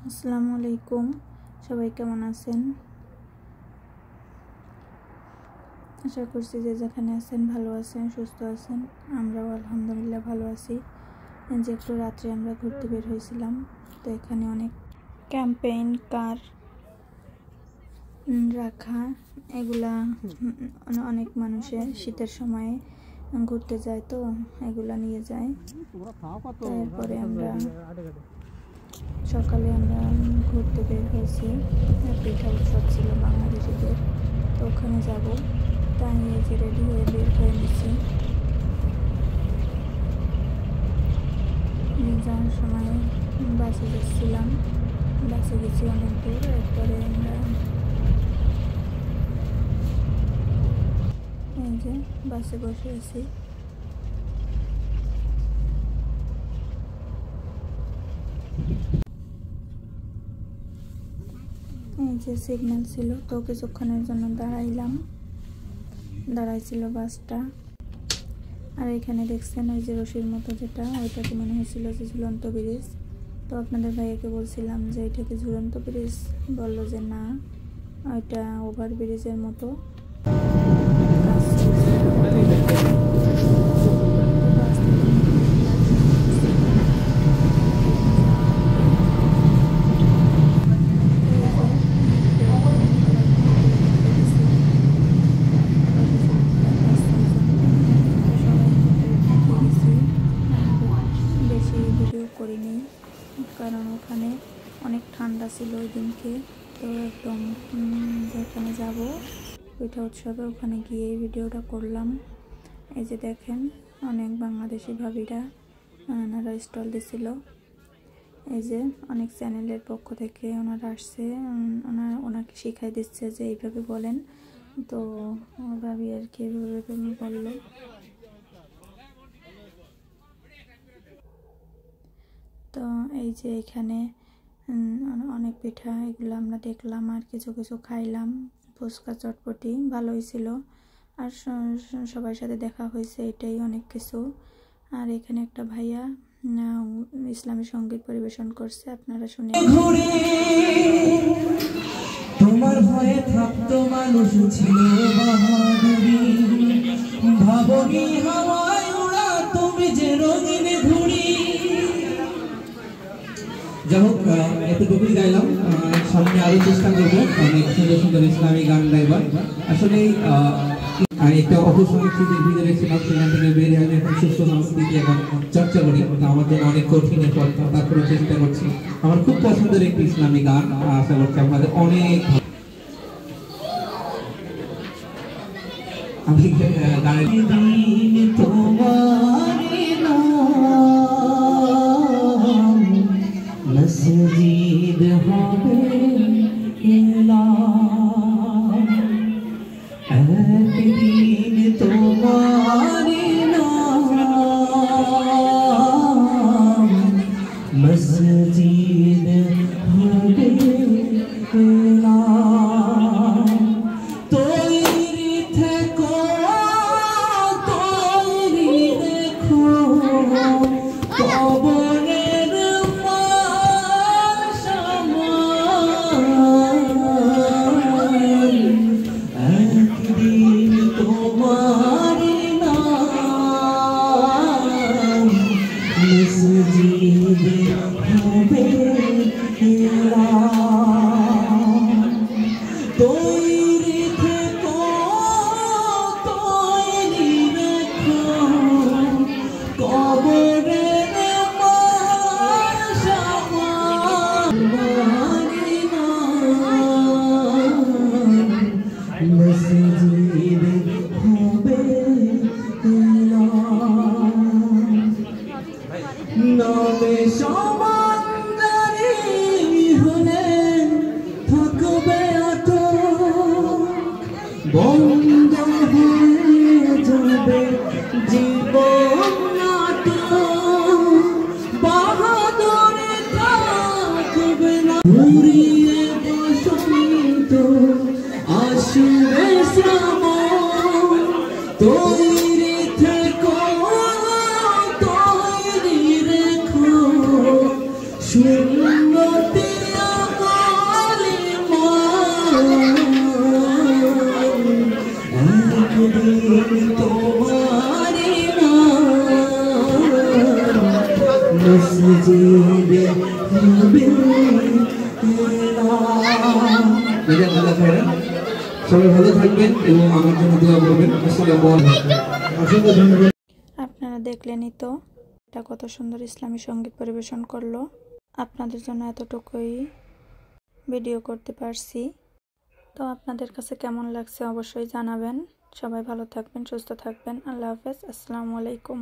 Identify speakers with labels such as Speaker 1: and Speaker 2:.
Speaker 1: আসসালামু আলাইকুম, সবাই কেমন আছেন? আশা করছি যে যেখানে আছেন ভালো আছেন, সুস্থ আছেন। আমরাও আলহামদুলিল্লাহ ভালো আছি। যে একটু রাত্রে আমরা ঘুরতে বের হয়েছিলাম, তো এখানে অনেক ক্যাম্পেইন কার রাখা, এগুলা অনেক মানুষের শীতের সময়ে ঘুরতে যায়, তো এগুলা নিয়ে যায়। তারপরে আমরা সকালে আমরা ঘুরতে বের হয়েছি, পিঠা উৎসব ছিল বাংলাদেশিদের, তো ওখানে যাব। তাই এই যে রেডি হয়ে বের হয়ে নিচ্ছি। যাওয়ার সময় বাসে যাচ্ছিলাম, বাসে গেছি অনেক দূর। এরপরে আমরা এই যে বাসে বসে আছি। এই যে সিগন্যাল ছিল, তো কিছুক্ষণের জন্য দাঁড়াইছিল বাসটা। আর এখানে দেখছেন ওই যে রশির মতো যেটা, ওইটাকে মনে হয়েছিল যে ঝুলন্ত ব্রিজ। তো আপনাদের ভাইয়াকে বলছিলাম যে এটাকে ঝুলন্ত ব্রিজ, বলল যে না, ওইটা ওভার ব্রিজের মতো। বেশি ভিডিও করিনি, কারণ ওখানে অনেক ঠান্ডা ছিল ওই দিনকে। তো একদম যেখানে যাব পিঠা উৎসবে, ওখানে গিয়ে ভিডিওটা করলাম। এই যে দেখেন অনেক বাংলাদেশি ভাবিরা ওনারা স্টল দিছিল। এই যে অনেক চ্যানেলের পক্ষ থেকে ওনারা আসছে, ওনাকে শিখাই দিচ্ছে যে এইভাবে বলেন। তো ভাবি আর কি এইভাবে বললো। তো এই যে এখানে অনেক পিঠা, এগুলো আমরা দেখলাম আর কিছু কিছু খাইলাম। ফুচকা চটপটি ভালোই ছিল, আর সবার সাথে দেখা হয়েছে, এটাই অনেক কিছু। আর এখানে একটা ভাইয়া ইসলামী সঙ্গীত পরিবেশন করছে, আপনারা শুনে।
Speaker 2: তোমার ভয়ে থাকতো মানুষ ছিল বাহাদুরি, ভাবনি হাওয়ায় উড়া তুমি যে রঙিন ঘুড়ি। যাই হোক, এতটুকুই গাইলাম। সামনে আরো চেষ্টা করবো অনেক সুন্দর সুন্দর ইসলামী গান গাইবার। আসলে একটা অপসংস্কৃতির ভিতরে ছিলাম, সেখান থেকে বেরিয়ে আমি এখন সুস্থ সংস্কৃতি এবং চর্চা করি। আমার জন্য অনেক কঠিনের পথ, তারপরে চেষ্টা করছি। আমার খুব পছন্দের একটি ইসলামী গান, আশা করছি আপনাদের অনেক আমি গানের মসজিদ হবে একদিন তোমার নাম, মসজিদ হবে তৈরি থেকো, তৈরি রেখো কবরের একদিন তোমার নাম, মসজিদ হবে তৈরি থেকো, তৈরি রেখো কবরের মসজিদ হবে নবে সমান্দারি হলে থাকবে বন্ধ হয়ে যাবে জীবন নাটক, বাহাদুর থাকবে না। ঘুরিয়ে বসন্ত আসবে শ্রাবণ, তৈরি থেকো, তৈরি রেখো সুন্নতি সবাই ভালো থাকবেন এবং আমার জন্য দোয়া করবেন। আসসালামু আলাইকুম।
Speaker 1: আপনারা দেখলেনই তো এটা কত সুন্দর ইসলামী সঙ্গীত পরিবেশন করলো। আপনাদের জন্য এতটুকুই ভিডিও করতে পারছি। তো আপনাদের কাছে কেমন লাগছে অবশ্যই জানাবেন। সবাই ভালো থাকবেন, সুস্থ থাকবেন। আল্লাহ হাফেজ। আসসালামু আলাইকুম।